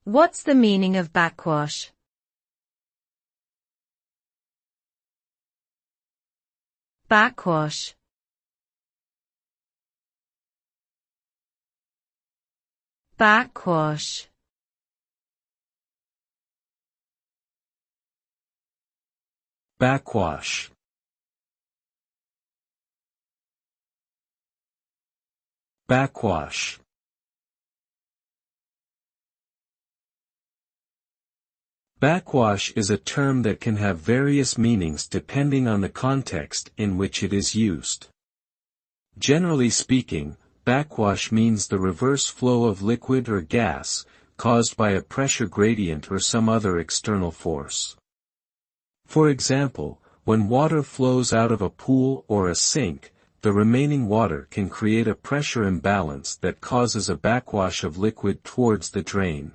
What's the meaning of backwash? Backwash. Backwash. Backwash. Backwash. Backwash is a term that can have various meanings depending on the context in which it is used. Generally speaking, backwash means the reverse flow of liquid or gas, caused by a pressure gradient or some other external force. For example, when water flows out of a pool or a sink, the remaining water can create a pressure imbalance that causes a backwash of liquid towards the drain.